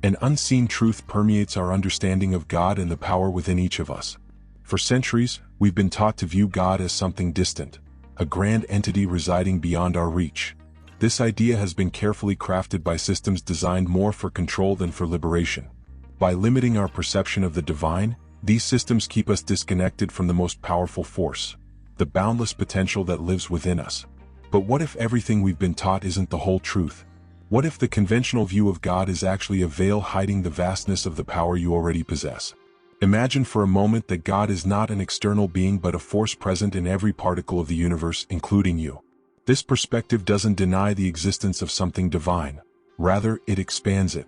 An unseen truth permeates our understanding of God and the power within each of us. For centuries, we've been taught to view God as something distant, a grand entity residing beyond our reach. This idea has been carefully crafted by systems designed more for control than for liberation. By limiting our perception of the divine, these systems keep us disconnected from the most powerful force, the boundless potential that lives within us. But what if everything we've been taught isn't the whole truth? What if the conventional view of God is actually a veil hiding the vastness of the power you already possess? Imagine for a moment that God is not an external being but a force present in every particle of the universe, including you. This perspective doesn't deny the existence of something divine. Rather, it expands it.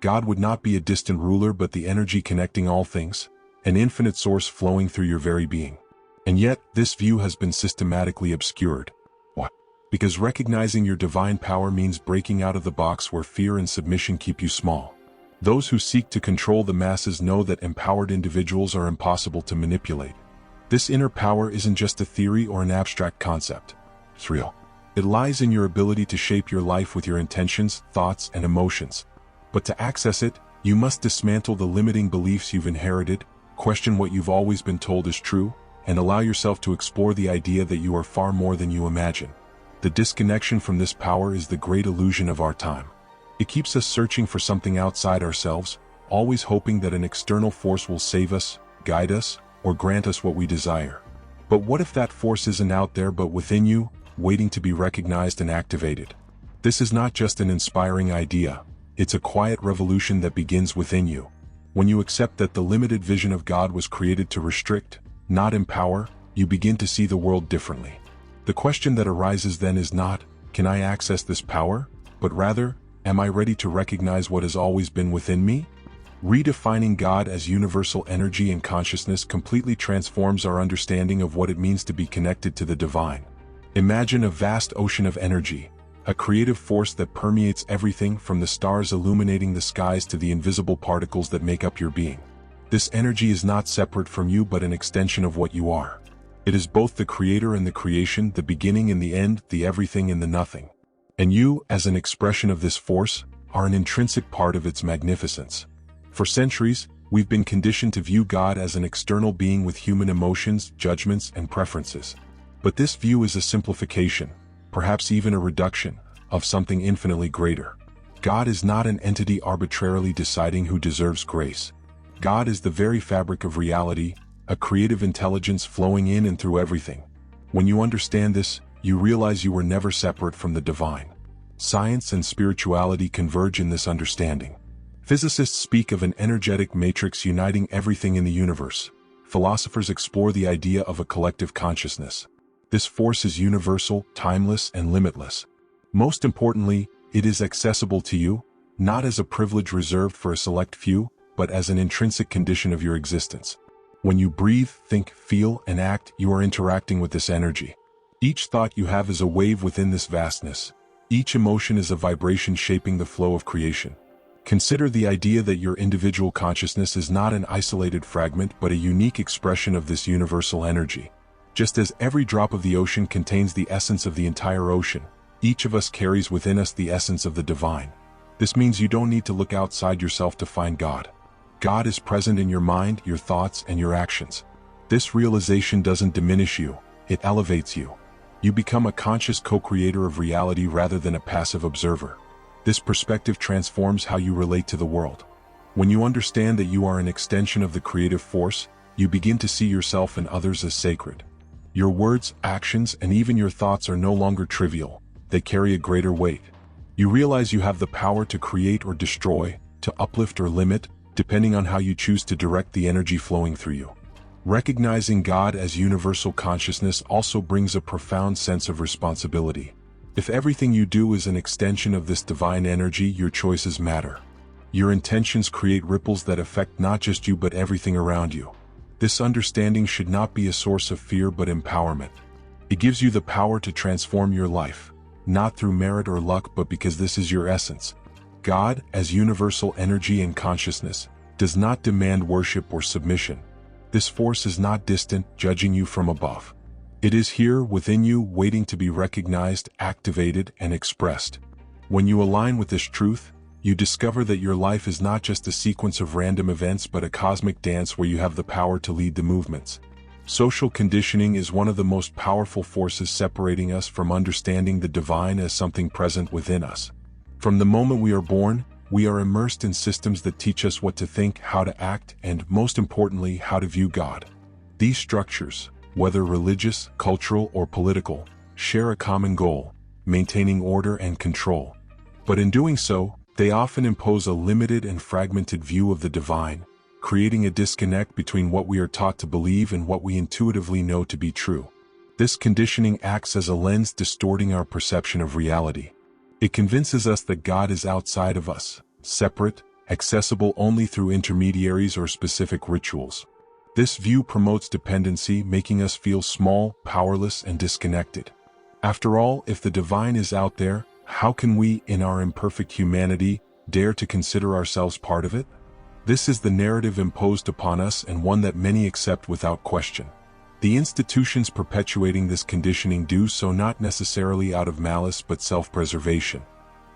God would not be a distant ruler but the energy connecting all things, an infinite source flowing through your very being. And yet, this view has been systematically obscured. Why? Because recognizing your divine power means breaking out of the box where fear and submission keep you small. Those who seek to control the masses know that empowered individuals are impossible to manipulate. This inner power isn't just a theory or an abstract concept. It's real. It lies in your ability to shape your life with your intentions, thoughts, and emotions. But to access it, you must dismantle the limiting beliefs you've inherited, question what you've always been told is true, and allow yourself to explore the idea that you are far more than you imagine. The disconnection from this power is the great illusion of our time. It keeps us searching for something outside ourselves, always hoping that an external force will save us, guide us, or grant us what we desire. But what if that force isn't out there but within you, waiting to be recognized and activated? This is not just an inspiring idea, it's a quiet revolution that begins within you. When you accept that the limited vision of God was created to restrict, not empower, you begin to see the world differently. The question that arises then is not, can I access this power? But rather, am I ready to recognize what has always been within me? Redefining God as universal energy and consciousness completely transforms our understanding of what it means to be connected to the divine. Imagine a vast ocean of energy, a creative force that permeates everything from the stars illuminating the skies to the invisible particles that make up your being. This energy is not separate from you but an extension of what you are. It is both the creator and the creation, the beginning and the end, the everything and the nothing. And you, as an expression of this force, are an intrinsic part of its magnificence. For centuries, we've been conditioned to view God as an external being with human emotions, judgments, and preferences. But this view is a simplification, perhaps even a reduction, of something infinitely greater. God is not an entity arbitrarily deciding who deserves grace. God is the very fabric of reality, a creative intelligence flowing in and through everything. When you understand this, you realize you were never separate from the divine. Science and spirituality converge in this understanding. Physicists speak of an energetic matrix uniting everything in the universe. Philosophers explore the idea of a collective consciousness. This force is universal, timeless, and limitless. Most importantly, it is accessible to you, not as a privilege reserved for a select few, but as an intrinsic condition of your existence. When you breathe, think, feel, and act, you are interacting with this energy. Each thought you have is a wave within this vastness. Each emotion is a vibration shaping the flow of creation. Consider the idea that your individual consciousness is not an isolated fragment but a unique expression of this universal energy. Just as every drop of the ocean contains the essence of the entire ocean, each of us carries within us the essence of the divine. This means you don't need to look outside yourself to find God. God is present in your mind, your thoughts, and your actions. This realization doesn't diminish you, it elevates you. You become a conscious co-creator of reality rather than a passive observer. This perspective transforms how you relate to the world. When you understand that you are an extension of the creative force, you begin to see yourself and others as sacred. Your words, actions, and even your thoughts are no longer trivial, they carry a greater weight. You realize you have the power to create or destroy, to uplift or limit, depending on how you choose to direct the energy flowing through you. Recognizing God as universal consciousness also brings a profound sense of responsibility. If everything you do is an extension of this divine energy, your choices matter. Your intentions create ripples that affect not just you but everything around you. This understanding should not be a source of fear but empowerment. It gives you the power to transform your life, not through merit or luck but because this is your essence. God, as universal energy and consciousness, does not demand worship or submission. This force is not distant, judging you from above. It is here within you, waiting to be recognized, activated, and expressed. When you align with this truth, you discover that your life is not just a sequence of random events but a cosmic dance where you have the power to lead the movements. Social conditioning is one of the most powerful forces separating us from understanding the divine as something present within us. From the moment we are born, we are immersed in systems that teach us what to think, how to act, and, most importantly, how to view God. These structures, whether religious, cultural, or political, share a common goal: maintaining order and control. But in doing so, they often impose a limited and fragmented view of the divine, creating a disconnect between what we are taught to believe and what we intuitively know to be true. This conditioning acts as a lens distorting our perception of reality. It convinces us that God is outside of us, separate, accessible only through intermediaries or specific rituals. This view promotes dependency, making us feel small, powerless, and disconnected. After all, if the divine is out there, how can we, in our imperfect humanity, dare to consider ourselves part of it? This is the narrative imposed upon us, and one that many accept without question. The institutions perpetuating this conditioning do so not necessarily out of malice but self-preservation.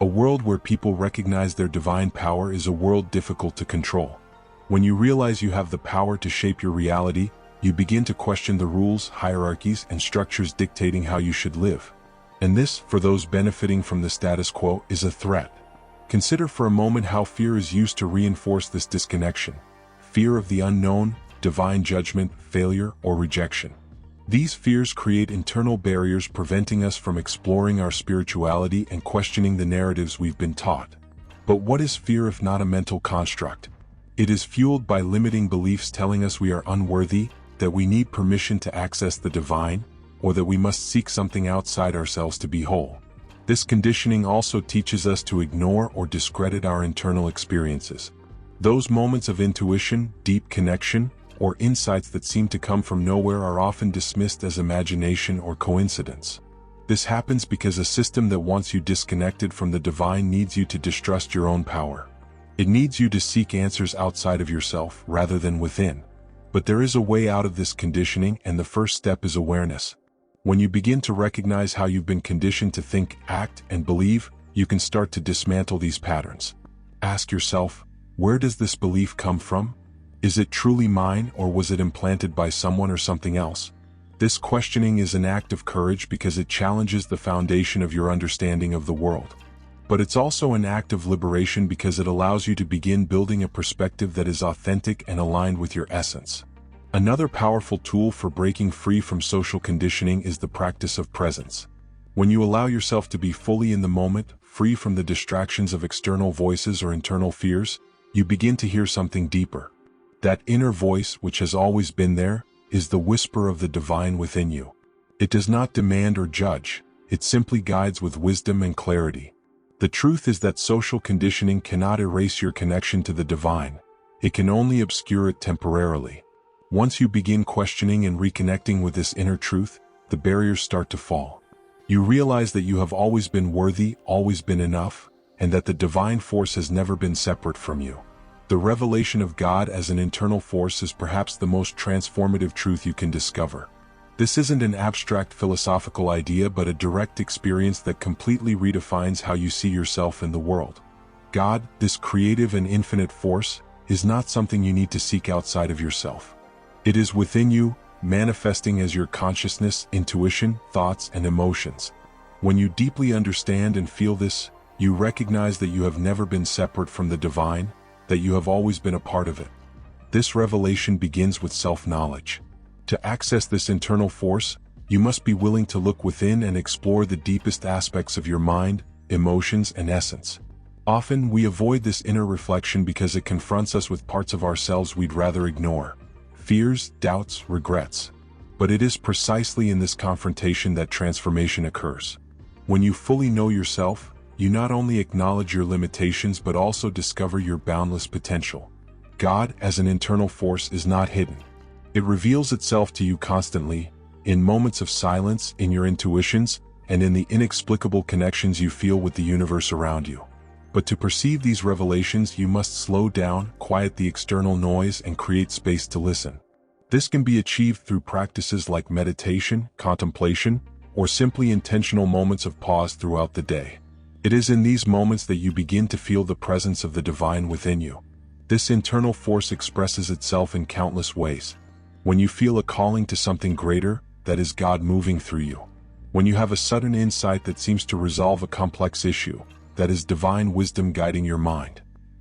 A world where people recognize their divine power is a world difficult to control. When you realize you have the power to shape your reality, you begin to question the rules, hierarchies, and structures dictating how you should live. And this, for those benefiting from the status quo, is a threat. Consider for a moment how fear is used to reinforce this disconnection. Fear of the unknown, divine judgment, failure, or rejection. These fears create internal barriers preventing us from exploring our spirituality and questioning the narratives we've been taught. But what is fear if not a mental construct? It is fueled by limiting beliefs telling us we are unworthy, that we need permission to access the divine, or that we must seek something outside ourselves to be whole. This conditioning also teaches us to ignore or discredit our internal experiences. Those moments of intuition, deep connection, or insights that seem to come from nowhere are often dismissed as imagination or coincidence. This happens because a system that wants you disconnected from the divine needs you to distrust your own power. It needs you to seek answers outside of yourself rather than within. But there is a way out of this conditioning, and the first step is awareness. When you begin to recognize how you've been conditioned to think, act, and believe, you can start to dismantle these patterns. Ask yourself, where does this belief come from? Is it truly mine, or was it implanted by someone or something else? This questioning is an act of courage because it challenges the foundation of your understanding of the world. But it's also an act of liberation because it allows you to begin building a perspective that is authentic and aligned with your essence. Another powerful tool for breaking free from social conditioning is the practice of presence. When you allow yourself to be fully in the moment, free from the distractions of external voices or internal fears, you begin to hear something deeper. That inner voice, which has always been there, is the whisper of the divine within you. It does not demand or judge, it simply guides with wisdom and clarity. The truth is that social conditioning cannot erase your connection to the divine. It can only obscure it temporarily. Once you begin questioning and reconnecting with this inner truth, the barriers start to fall. You realize that you have always been worthy, always been enough, and that the divine force has never been separate from you. The revelation of God as an internal force is perhaps the most transformative truth you can discover. This isn't an abstract philosophical idea but a direct experience that completely redefines how you see yourself in the world. God, this creative and infinite force, is not something you need to seek outside of yourself. It is within you, manifesting as your consciousness, intuition, thoughts, and emotions. When you deeply understand and feel this, you recognize that you have never been separate from the divine, that you have always been a part of it. This revelation begins with self-knowledge. To access this internal force, you must be willing to look within and explore the deepest aspects of your mind, emotions, and essence. Often, we avoid this inner reflection because it confronts us with parts of ourselves we'd rather ignore. Fears, doubts, regrets. But it is precisely in this confrontation that transformation occurs. When you fully know yourself, you not only acknowledge your limitations but also discover your boundless potential. God, as an internal force, is not hidden. It reveals itself to you constantly, in moments of silence, in your intuitions, and in the inexplicable connections you feel with the universe around you. But to perceive these revelations, you must slow down, quiet the external noise, and create space to listen. This can be achieved through practices like meditation, contemplation, or simply intentional moments of pause throughout the day. It is in these moments that you begin to feel the presence of the divine within you. This internal force expresses itself in countless ways. When you feel a calling to something greater, that is God moving through you. When you have a sudden insight that seems to resolve a complex issue, that is divine wisdom guiding your mind.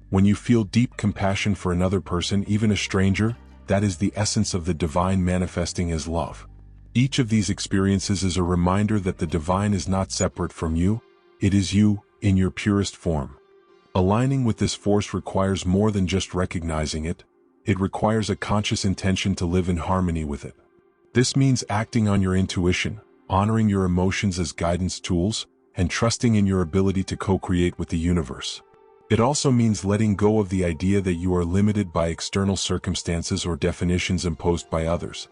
When you feel deep compassion for another person, even a stranger, that is the essence of the divine manifesting as love. Each of these experiences is a reminder that the divine is not separate from you, it is you, in your purest form. Aligning with this force requires more than just recognizing it, it requires a conscious intention to live in harmony with it. This means acting on your intuition, honoring your emotions as guidance tools, and trusting in your ability to co-create with the universe. It also means letting go of the idea that you are limited by external circumstances or definitions imposed by others.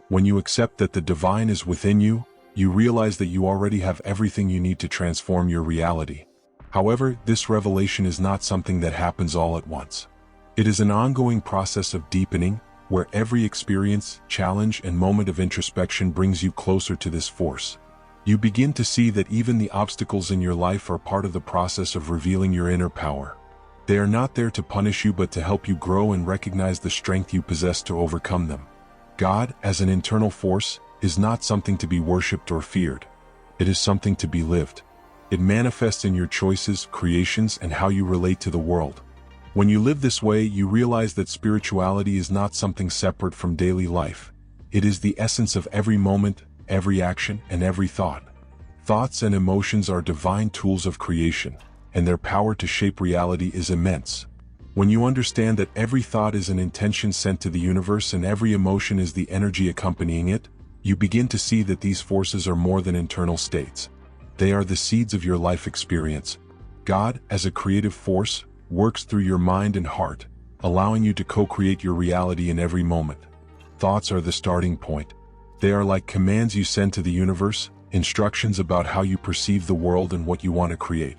When you accept that the divine is within you, you realize that you already have everything you need to transform your reality. However, this revelation is not something that happens all at once. It is an ongoing process of deepening, where every experience, challenge, and moment of introspection brings you closer to this force. You begin to see that even the obstacles in your life are part of the process of revealing your inner power. They are not there to punish you but to help you grow and recognize the strength you possess to overcome them. God, as an internal force, is not something to be worshipped or feared. It is something to be lived. It manifests in your choices, creations, and how you relate to the world. When you live this way, you realize that spirituality is not something separate from daily life. It is the essence of every moment, every action, and every thought. Thoughts and emotions are divine tools of creation, and their power to shape reality is immense. When you understand that every thought is an intention sent to the universe and every emotion is the energy accompanying it, you begin to see that these forces are more than internal states. They are the seeds of your life experience. God, as a creative force, works through your mind and heart, allowing you to co-create your reality in every moment. Thoughts are the starting point. They are like commands you send to the universe, instructions about how you perceive the world and what you want to create.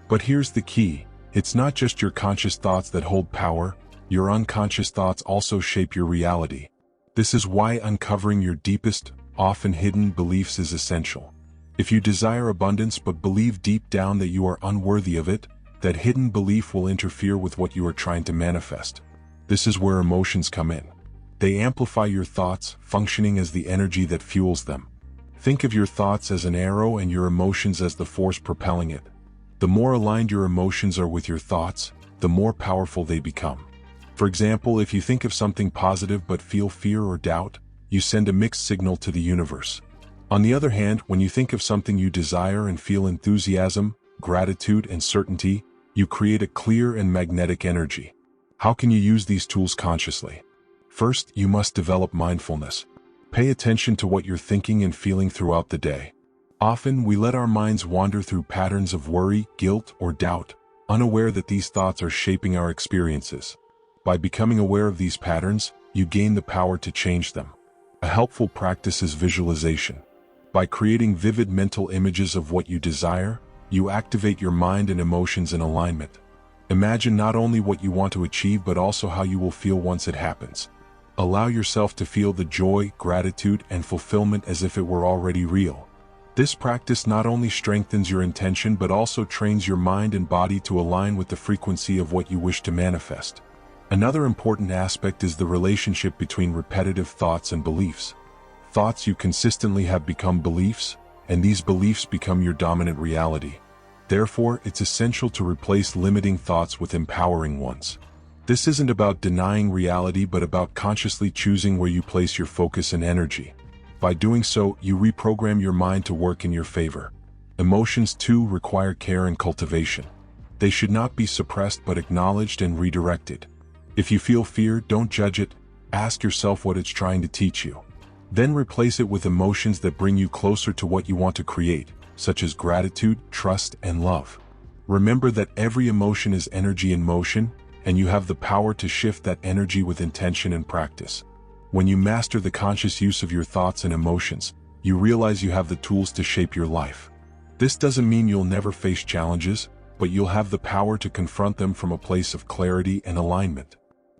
But here's the key, it's not just your conscious thoughts that hold power, your unconscious thoughts also shape your reality. This is why uncovering your deepest, often hidden beliefs is essential. If you desire abundance but believe deep down that you are unworthy of it, that hidden belief will interfere with what you are trying to manifest. This is where emotions come in. They amplify your thoughts, functioning as the energy that fuels them. Think of your thoughts as an arrow and your emotions as the force propelling it. The more aligned your emotions are with your thoughts, the more powerful they become. For example, if you think of something positive but feel fear or doubt, you send a mixed signal to the universe. On the other hand, when you think of something you desire and feel enthusiasm, gratitude, and certainty, you create a clear and magnetic energy. How can you use these tools consciously? First, you must develop mindfulness. Pay attention to what you're thinking and feeling throughout the day. Often, we let our minds wander through patterns of worry, guilt, or doubt, unaware that these thoughts are shaping our experiences. By becoming aware of these patterns, you gain the power to change them. A helpful practice is visualization. By creating vivid mental images of what you desire, you activate your mind and emotions in alignment. Imagine not only what you want to achieve but also how you will feel once it happens. Allow yourself to feel the joy, gratitude, and fulfillment as if it were already real. This practice not only strengthens your intention but also trains your mind and body to align with the frequency of what you wish to manifest. Another important aspect is the relationship between repetitive thoughts and beliefs. Thoughts you consistently have become beliefs, and these beliefs become your dominant reality. Therefore, it's essential to replace limiting thoughts with empowering ones. This isn't about denying reality but about consciously choosing where you place your focus and energy. By doing so, you reprogram your mind to work in your favor. Emotions too require care and cultivation. They should not be suppressed but acknowledged and redirected. If you feel fear, don't judge it, ask yourself what it's trying to teach you. Then replace it with emotions that bring you closer to what you want to create, such as gratitude, trust, and love. Remember that every emotion is energy in motion, and you have the power to shift that energy with intention and practice. When you master the conscious use of your thoughts and emotions, you realize you have the tools to shape your life. This doesn't mean you'll never face challenges, but you'll have the power to confront them from a place of clarity and alignment.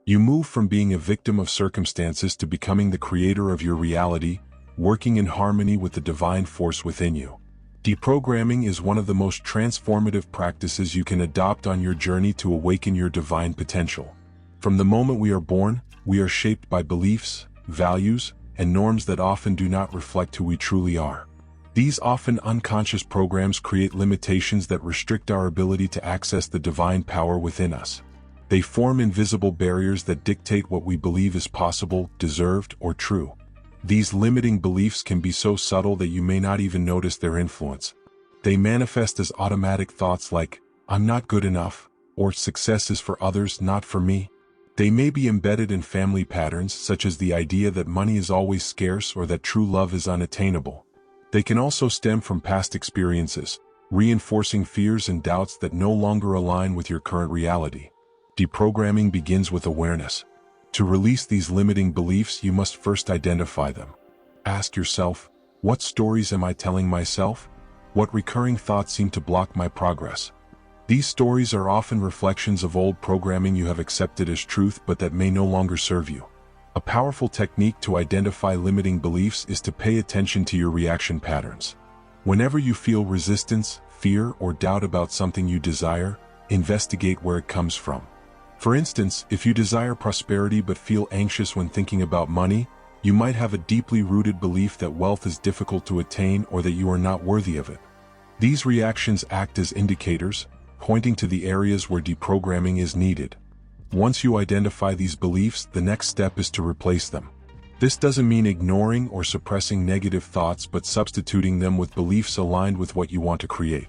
You move from being a victim of circumstances to becoming the creator of your reality, working in harmony with the divine force within you. Deprogramming is one of the most transformative practices you can adopt on your journey to awaken your divine potential. From the moment we are born, we are shaped by beliefs, values, and norms that often do not reflect who we truly are. These often unconscious programs create limitations that restrict our ability to access the divine power within us. They form invisible barriers that dictate what we believe is possible, deserved, or true. These limiting beliefs can be so subtle that you may not even notice their influence. They manifest as automatic thoughts like, "I'm not good enough," or "success is for others, not for me." They may be embedded in family patterns such as the idea that money is always scarce or that true love is unattainable. They can also stem from past experiences, reinforcing fears and doubts that no longer align with your current reality. Deprogramming begins with awareness. To release these limiting beliefs, you must first identify them. Ask yourself, what stories am I telling myself? What recurring thoughts seem to block my progress? These stories are often reflections of old programming you have accepted as truth but that may no longer serve you. A powerful technique to identify limiting beliefs is to pay attention to your reaction patterns. Whenever you feel resistance, fear, or doubt about something you desire, investigate where it comes from. For instance, if you desire prosperity but feel anxious when thinking about money, you might have a deeply rooted belief that wealth is difficult to attain or that you are not worthy of it. These reactions act as indicators, pointing to the areas where deprogramming is needed. Once you identify these beliefs, the next step is to replace them. This doesn't mean ignoring or suppressing negative thoughts but substituting them with beliefs aligned with what you want to create.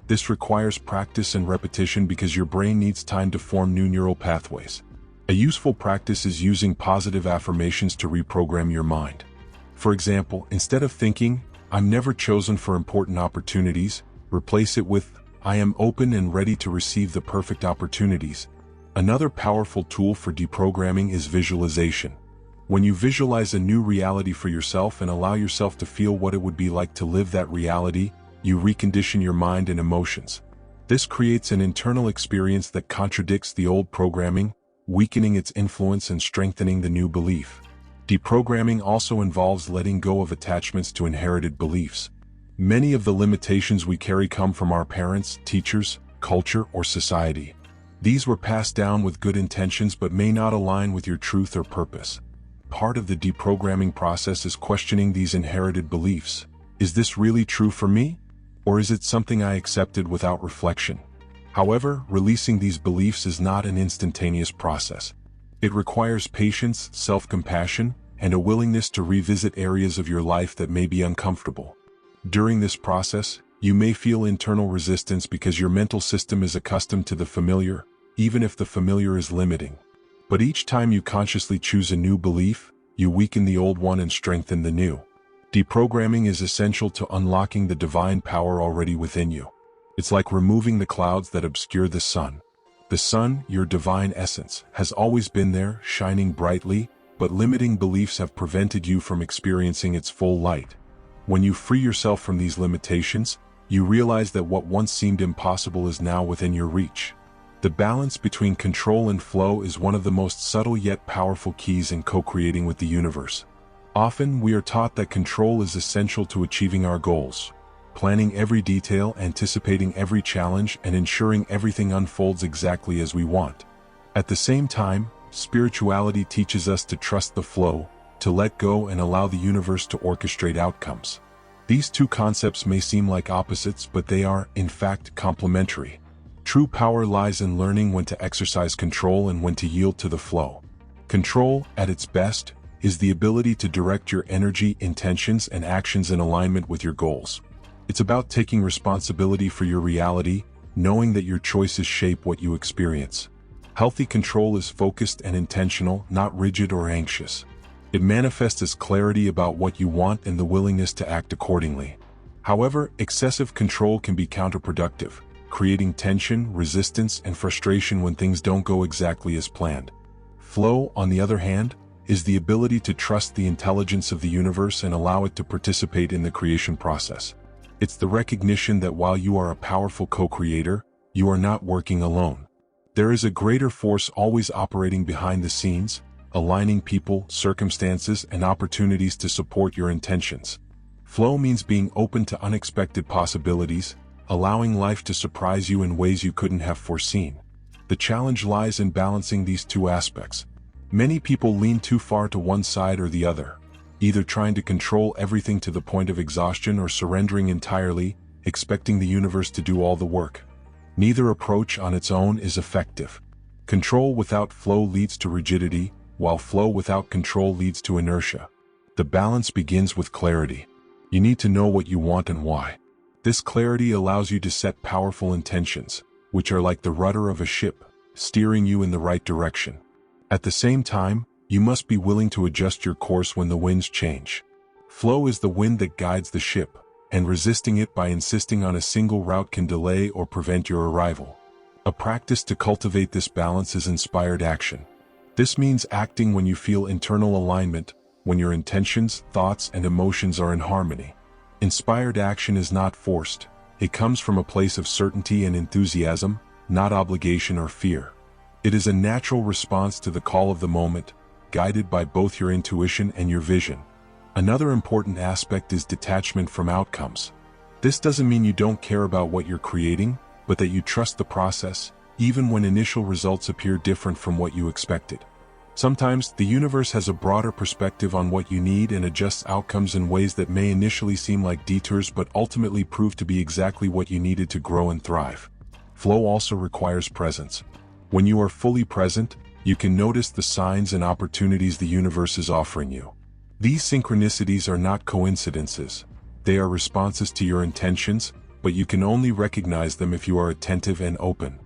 This requires practice and repetition because your brain needs time to form new neural pathways. A useful practice is using positive affirmations to reprogram your mind. For example, instead of thinking, "I'm never chosen for important opportunities," replace it with, "I am open and ready to receive the perfect opportunities." Another powerful tool for deprogramming is visualization. When you visualize a new reality for yourself and allow yourself to feel what it would be like to live that reality, you recondition your mind and emotions. This creates an internal experience that contradicts the old programming, weakening its influence and strengthening the new belief. Deprogramming also involves letting go of attachments to inherited beliefs. Many of the limitations we carry come from our parents, teachers, culture, or society. These were passed down with good intentions but may not align with your truth or purpose. Part of the deprogramming process is questioning these inherited beliefs. Is this really true for me? Or is it something I accepted without reflection? However, releasing these beliefs is not an instantaneous process. It requires patience, self-compassion, and a willingness to revisit areas of your life that may be uncomfortable. During this process, you may feel internal resistance because your mental system is accustomed to the familiar, even if the familiar is limiting. But each time you consciously choose a new belief, you weaken the old one and strengthen the new. Deprogramming is essential to unlocking the divine power already within you. It's like removing the clouds that obscure the sun. The sun, your divine essence, has always been there, shining brightly, but limiting beliefs have prevented you from experiencing its full light. When you free yourself from these limitations, you realize that what once seemed impossible is now within your reach. The balance between control and flow is one of the most subtle yet powerful keys in co-creating with the universe. Often, we are taught that control is essential to achieving our goals. Planning every detail, anticipating every challenge, and ensuring everything unfolds exactly as we want. At the same time, spirituality teaches us to trust the flow, to let go and allow the universe to orchestrate outcomes. These two concepts may seem like opposites, but they are, in fact, complementary. True power lies in learning when to exercise control and when to yield to the flow. Control, at its best, is the ability to direct your energy, intentions, and actions in alignment with your goals. It's about taking responsibility for your reality, knowing that your choices shape what you experience. Healthy control is focused and intentional, not rigid or anxious. It manifests as clarity about what you want and the willingness to act accordingly. However, excessive control can be counterproductive, creating tension, resistance, and frustration when things don't go exactly as planned. Flow, on the other hand, is the ability to trust the intelligence of the universe and allow it to participate in the creation process. It's the recognition that while you are a powerful co-creator, you are not working alone. There is a greater force always operating behind the scenes, aligning people, circumstances, and opportunities to support your intentions. Flow means being open to unexpected possibilities, allowing life to surprise you in ways you couldn't have foreseen. The challenge lies in balancing these two aspects. Many people lean too far to one side or the other, either trying to control everything to the point of exhaustion or surrendering entirely, expecting the universe to do all the work. Neither approach on its own is effective. Control without flow leads to rigidity, while flow without control leads to inertia. The balance begins with clarity. You need to know what you want and why. This clarity allows you to set powerful intentions, which are like the rudder of a ship, steering you in the right direction. At the same time, you must be willing to adjust your course when the winds change. Flow is the wind that guides the ship, and resisting it by insisting on a single route can delay or prevent your arrival. A practice to cultivate this balance is inspired action. This means acting when you feel internal alignment, when your intentions, thoughts, and emotions are in harmony. Inspired action is not forced. It comes from a place of certainty and enthusiasm, not obligation or fear. It is a natural response to the call of the moment, guided by both your intuition and your vision. Another important aspect is detachment from outcomes. This doesn't mean you don't care about what you're creating, but that you trust the process, even when initial results appear different from what you expected. Sometimes, the universe has a broader perspective on what you need and adjusts outcomes in ways that may initially seem like detours but ultimately prove to be exactly what you needed to grow and thrive. Flow also requires presence. When you are fully present, you can notice the signs and opportunities the universe is offering you. These synchronicities are not coincidences. They are responses to your intentions, but you can only recognize them if you are attentive and open.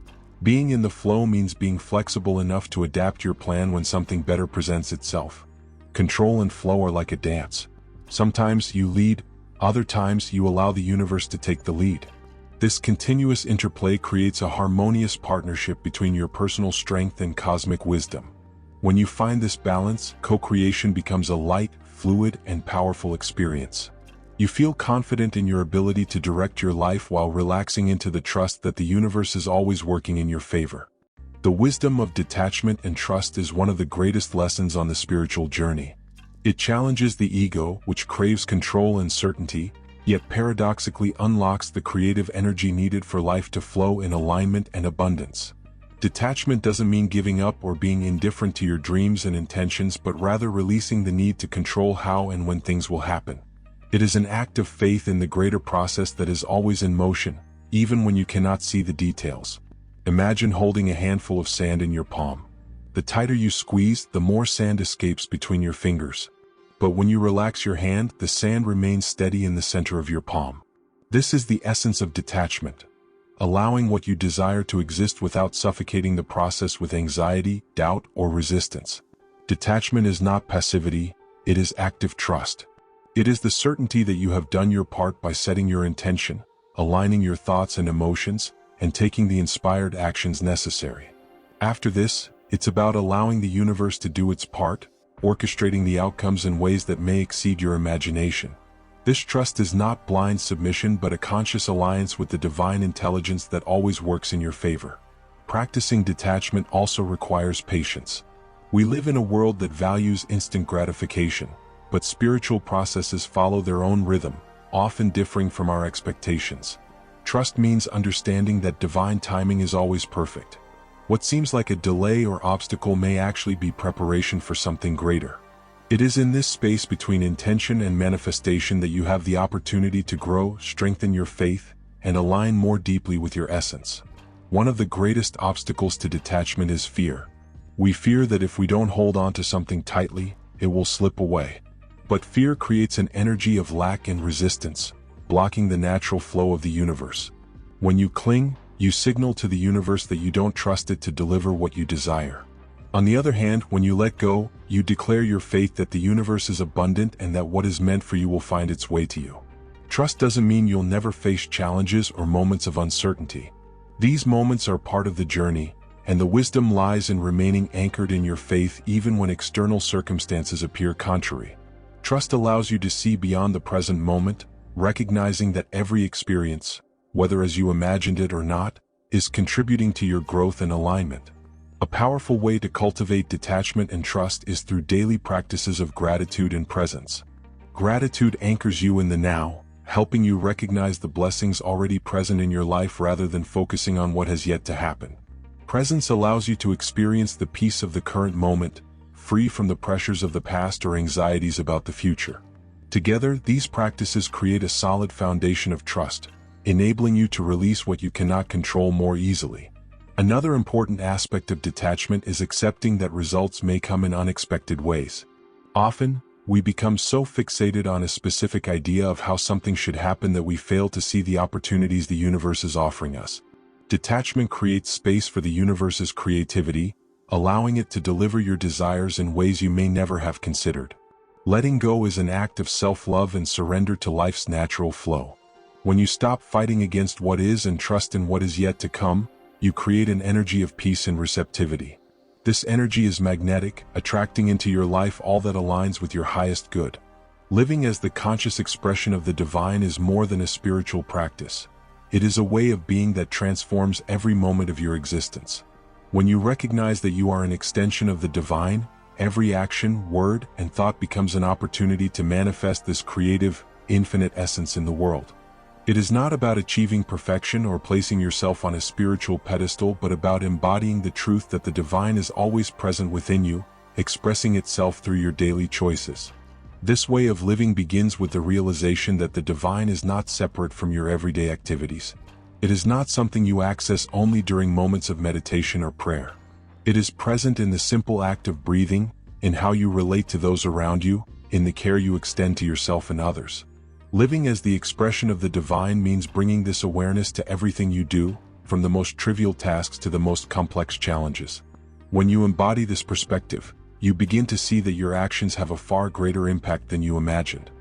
Being in the flow means being flexible enough to adapt your plan when something better presents itself. Control and flow are like a dance. Sometimes you lead, other times you allow the universe to take the lead. This continuous interplay creates a harmonious partnership between your personal strength and cosmic wisdom. When you find this balance, co-creation becomes a light, fluid, and powerful experience. You feel confident in your ability to direct your life while relaxing into the trust that the universe is always working in your favor. The wisdom of detachment and trust is one of the greatest lessons on the spiritual journey. It challenges the ego, which craves control and certainty, yet paradoxically unlocks the creative energy needed for life to flow in alignment and abundance. Detachment doesn't mean giving up or being indifferent to your dreams and intentions, but rather releasing the need to control how and when things will happen. It is an act of faith in the greater process that is always in motion, even when you cannot see the details. Imagine holding a handful of sand in your palm. The tighter you squeeze, the more sand escapes between your fingers. But when you relax your hand, the sand remains steady in the center of your palm. This is the essence of detachment. Allowing what you desire to exist without suffocating the process with anxiety, doubt, or resistance. Detachment is not passivity, it is active trust. It is the certainty that you have done your part by setting your intention, aligning your thoughts and emotions, and taking the inspired actions necessary. After this, it's about allowing the universe to do its part, orchestrating the outcomes in ways that may exceed your imagination. This trust is not blind submission but a conscious alliance with the divine intelligence that always works in your favor. Practicing detachment also requires patience. We live in a world that values instant gratification, but spiritual processes follow their own rhythm, often differing from our expectations. Trust means understanding that divine timing is always perfect. What seems like a delay or obstacle may actually be preparation for something greater. It is in this space between intention and manifestation that you have the opportunity to grow, strengthen your faith, and align more deeply with your essence. One of the greatest obstacles to detachment is fear. We fear that if we don't hold on to something tightly, it will slip away. But fear creates an energy of lack and resistance, blocking the natural flow of the universe. When you cling, you signal to the universe that you don't trust it to deliver what you desire. On the other hand, when you let go, you declare your faith that the universe is abundant and that what is meant for you will find its way to you. Trust doesn't mean you'll never face challenges or moments of uncertainty. These moments are part of the journey, and the wisdom lies in remaining anchored in your faith even when external circumstances appear contrary. Trust allows you to see beyond the present moment, recognizing that every experience, whether as you imagined it or not, is contributing to your growth and alignment. A powerful way to cultivate detachment and trust is through daily practices of gratitude and presence. Gratitude anchors you in the now, helping you recognize the blessings already present in your life rather than focusing on what has yet to happen. Presence allows you to experience the peace of the current moment, free from the pressures of the past or anxieties about the future. Together, these practices create a solid foundation of trust, enabling you to release what you cannot control more easily. Another important aspect of detachment is accepting that results may come in unexpected ways. Often, we become so fixated on a specific idea of how something should happen that we fail to see the opportunities the universe is offering us. Detachment creates space for the universe's creativity, allowing it to deliver your desires in ways you may never have considered. Letting go is an act of self-love and surrender to life's natural flow. When you stop fighting against what is and trust in what is yet to come, you create an energy of peace and receptivity. This energy is magnetic, attracting into your life all that aligns with your highest good. Living as the conscious expression of the divine is more than a spiritual practice. It is a way of being that transforms every moment of your existence. When you recognize that you are an extension of the divine, every action, word, and thought becomes an opportunity to manifest this creative, infinite essence in the world. It is not about achieving perfection or placing yourself on a spiritual pedestal, but about embodying the truth that the divine is always present within you, expressing itself through your daily choices. This way of living begins with the realization that the divine is not separate from your everyday activities. It is not something you access only during moments of meditation or prayer. It is present in the simple act of breathing, in how you relate to those around you, in the care you extend to yourself and others. Living as the expression of the divine means bringing this awareness to everything you do, from the most trivial tasks to the most complex challenges. When you embody this perspective, you begin to see that your actions have a far greater impact than you imagined.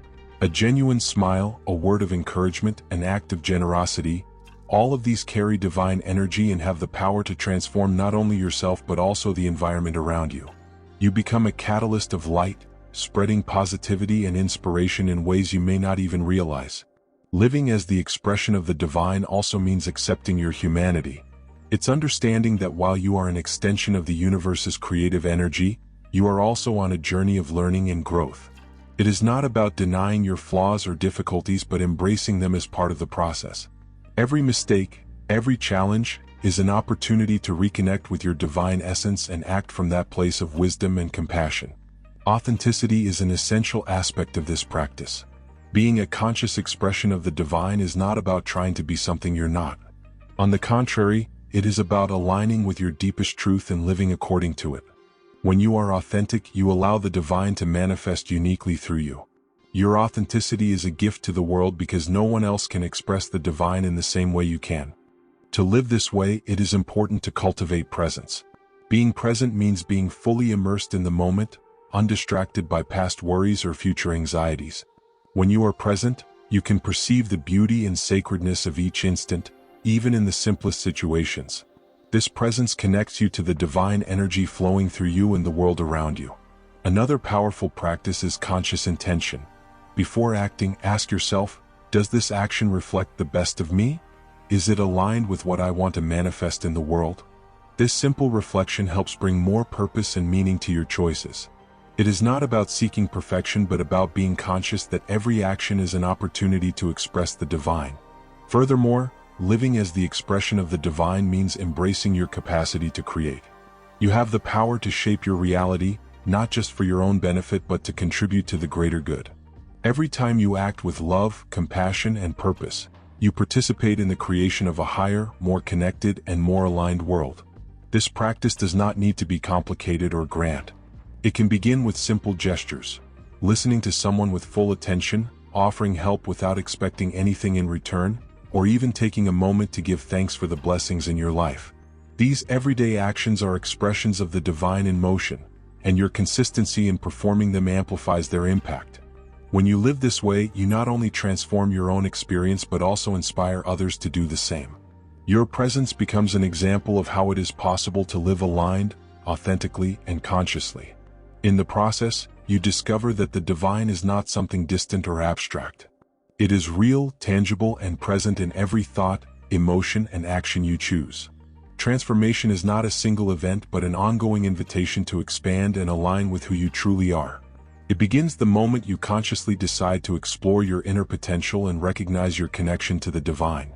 A genuine smile, a word of encouragement, an act of generosity, all of these carry divine energy and have the power to transform not only yourself but also the environment around you. You become a catalyst of light, spreading positivity and inspiration in ways you may not even realize. Living as the expression of the divine also means accepting your humanity. It's understanding that while you are an extension of the universe's creative energy, you are also on a journey of learning and growth. It is not about denying your flaws or difficulties but embracing them as part of the process. Every mistake, every challenge, is an opportunity to reconnect with your divine essence and act from that place of wisdom and compassion. Authenticity is an essential aspect of this practice. Being a conscious expression of the divine is not about trying to be something you're not. On the contrary, it is about aligning with your deepest truth and living according to it. When you are authentic, you allow the divine to manifest uniquely through you. Your authenticity is a gift to the world because no one else can express the divine in the same way you can. To live this way, it is important to cultivate presence. Being present means being fully immersed in the moment, undistracted by past worries or future anxieties. When you are present, you can perceive the beauty and sacredness of each instant, even in the simplest situations. This presence connects you to the divine energy flowing through you and the world around you. Another powerful practice is conscious intention. Before acting, ask yourself, does this action reflect the best of me? Is it aligned with what I want to manifest in the world? This simple reflection helps bring more purpose and meaning to your choices. It is not about seeking perfection but about being conscious that every action is an opportunity to express the divine. Furthermore, living as the expression of the divine means embracing your capacity to create. You have the power to shape your reality, not just for your own benefit but to contribute to the greater good. Every time you act with love, compassion, and purpose, you participate in the creation of a higher, more connected, and more aligned world. This practice does not need to be complicated or grand. It can begin with simple gestures, listening to someone with full attention, offering help without expecting anything in return, or even taking a moment to give thanks for the blessings in your life. These everyday actions are expressions of the divine in motion, and your consistency in performing them amplifies their impact. When you live this way, you not only transform your own experience but also inspire others to do the same. Your presence becomes an example of how it is possible to live aligned, authentically, and consciously. In the process, you discover that the divine is not something distant or abstract. It is real, tangible, and present in every thought, emotion, and action you choose. Transformation is not a single event but an ongoing invitation to expand and align with who you truly are. It begins the moment you consciously decide to explore your inner potential and recognize your connection to the divine.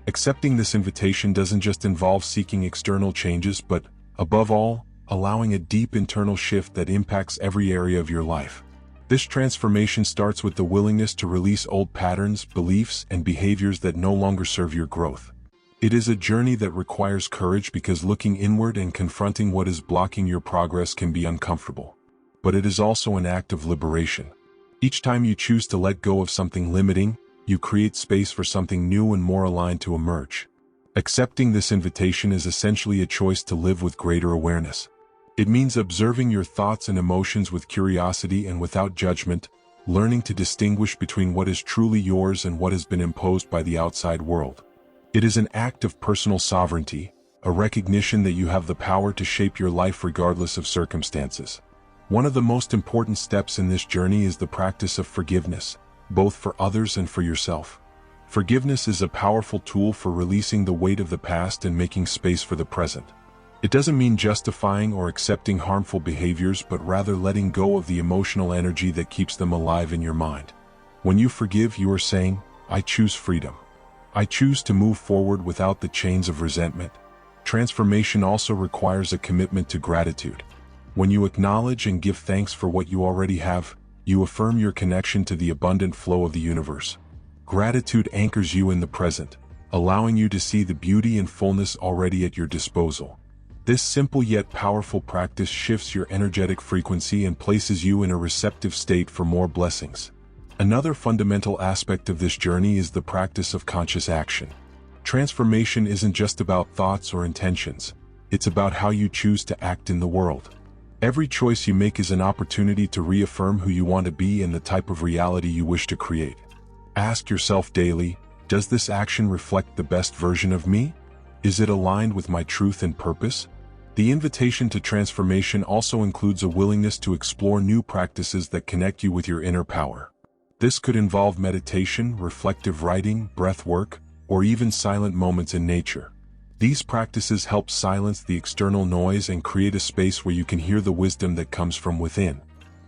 Accepting this invitation doesn't just involve seeking external changes, but, above all, allowing a deep internal shift that impacts every area of your life. This transformation starts with the willingness to release old patterns, beliefs, and behaviors that no longer serve your growth. It is a journey that requires courage because looking inward and confronting what is blocking your progress can be uncomfortable. But it is also an act of liberation. Each time you choose to let go of something limiting, you create space for something new and more aligned to emerge. Accepting this invitation is essentially a choice to live with greater awareness. It means observing your thoughts and emotions with curiosity and without judgment, learning to distinguish between what is truly yours and what has been imposed by the outside world. It is an act of personal sovereignty, a recognition that you have the power to shape your life regardless of circumstances. One of the most important steps in this journey is the practice of forgiveness, both for others and for yourself. Forgiveness is a powerful tool for releasing the weight of the past and making space for the present. It doesn't mean justifying or accepting harmful behaviors, but rather letting go of the emotional energy that keeps them alive in your mind. When you forgive, you are saying, "I choose freedom. I choose to move forward without the chains of resentment." Transformation also requires a commitment to gratitude. When you acknowledge and give thanks for what you already have, you affirm your connection to the abundant flow of the universe. Gratitude anchors you in the present, allowing you to see the beauty and fullness already at your disposal. This simple yet powerful practice shifts your energetic frequency and places you in a receptive state for more blessings. Another fundamental aspect of this journey is the practice of conscious action. Transformation isn't just about thoughts or intentions, it's about how you choose to act in the world. Every choice you make is an opportunity to reaffirm who you want to be and the type of reality you wish to create. Ask yourself daily, does this action reflect the best version of me? Is it aligned with my truth and purpose? The invitation to transformation also includes a willingness to explore new practices that connect you with your inner power. This could involve meditation, reflective writing, breath work, or even silent moments in nature. These practices help silence the external noise and create a space where you can hear the wisdom that comes from within.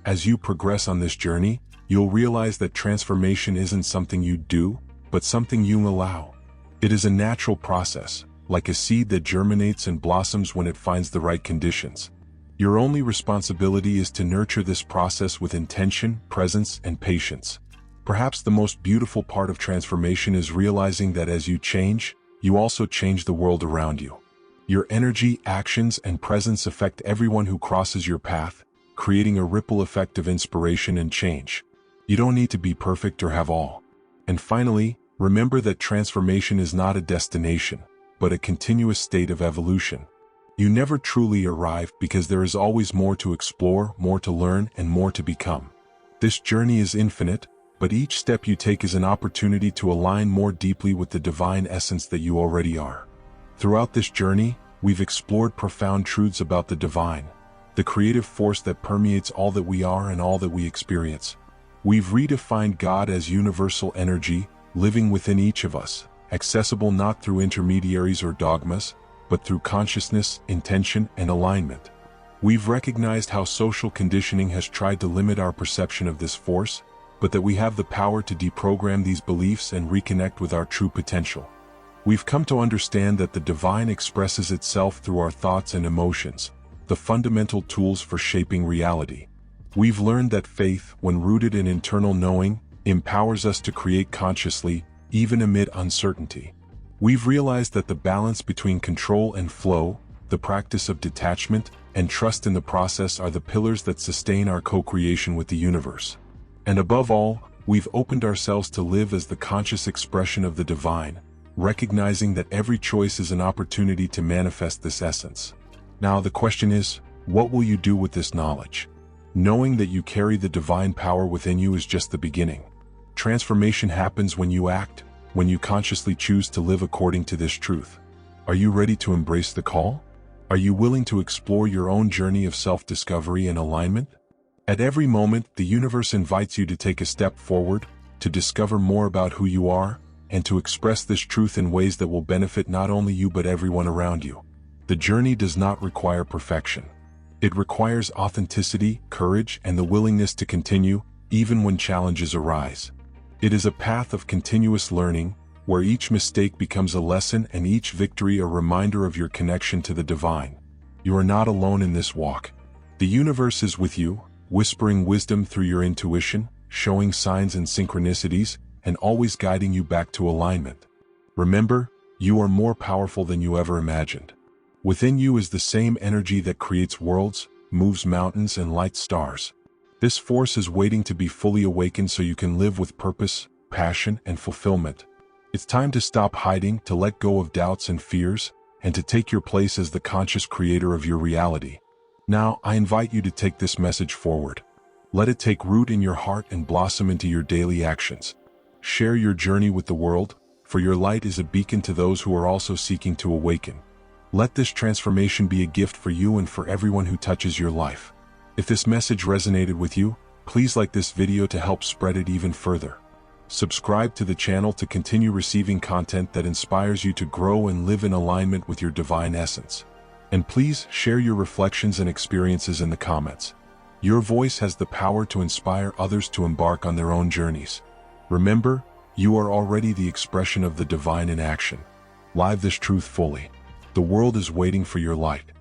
As you progress on this journey, you'll realize that transformation isn't something you do, but something you allow. It is a natural process, like a seed that germinates and blossoms when it finds the right conditions. Your only responsibility is to nurture this process with intention, presence, and patience. Perhaps the most beautiful part of transformation is realizing that as you change, you also change the world around you. Your energy, actions, and presence affect everyone who crosses your path, creating a ripple effect of inspiration and change. You don't need to be perfect or have all. And finally, remember that transformation is not a destination, but a continuous state of evolution. You never truly arrive because there is always more to explore, more to learn, and more to become. This journey is infinite, but each step you take is an opportunity to align more deeply with the divine essence that you already are. Throughout this journey, we've explored profound truths about the divine, the creative force that permeates all that we are and all that we experience. We've redefined God as universal energy, living within each of us, accessible not through intermediaries or dogmas, but through consciousness, intention, and alignment. We've recognized how social conditioning has tried to limit our perception of this force, but that we have the power to deprogram these beliefs and reconnect with our true potential. We've come to understand that the divine expresses itself through our thoughts and emotions, the fundamental tools for shaping reality. We've learned that faith, when rooted in internal knowing, empowers us to create consciously, even amid uncertainty. We've realized that the balance between control and flow, the practice of detachment, and trust in the process are the pillars that sustain our co-creation with the universe. And above all, we've opened ourselves to live as the conscious expression of the divine, recognizing that every choice is an opportunity to manifest this essence. Now the question is, what will you do with this knowledge? Knowing that you carry the divine power within you is just the beginning. Transformation happens when you act, when you consciously choose to live according to this truth. Are you ready to embrace the call? Are you willing to explore your own journey of self-discovery and alignment? At every moment, the universe invites you to take a step forward, to discover more about who you are, and to express this truth in ways that will benefit not only you but everyone around you. The journey does not require perfection. It requires authenticity, courage, and the willingness to continue, even when challenges arise. It is a path of continuous learning, where each mistake becomes a lesson and each victory a reminder of your connection to the divine. You are not alone in this walk. The universe is with you, whispering wisdom through your intuition, showing signs and synchronicities, and always guiding you back to alignment. Remember, you are more powerful than you ever imagined. Within you is the same energy that creates worlds, moves mountains, and lights stars. This force is waiting to be fully awakened so you can live with purpose, passion, and fulfillment. It's time to stop hiding, to let go of doubts and fears, and to take your place as the conscious creator of your reality. Now, I invite you to take this message forward. Let it take root in your heart and blossom into your daily actions. Share your journey with the world, for your light is a beacon to those who are also seeking to awaken. Let this transformation be a gift for you and for everyone who touches your life. If this message resonated with you, please like this video to help spread it even further. Subscribe to the channel to continue receiving content that inspires you to grow and live in alignment with your divine essence. And please share your reflections and experiences in the comments. Your voice has the power to inspire others to embark on their own journeys. Remember, you are already the expression of the divine in action. Live this truth fully. The world is waiting for your light.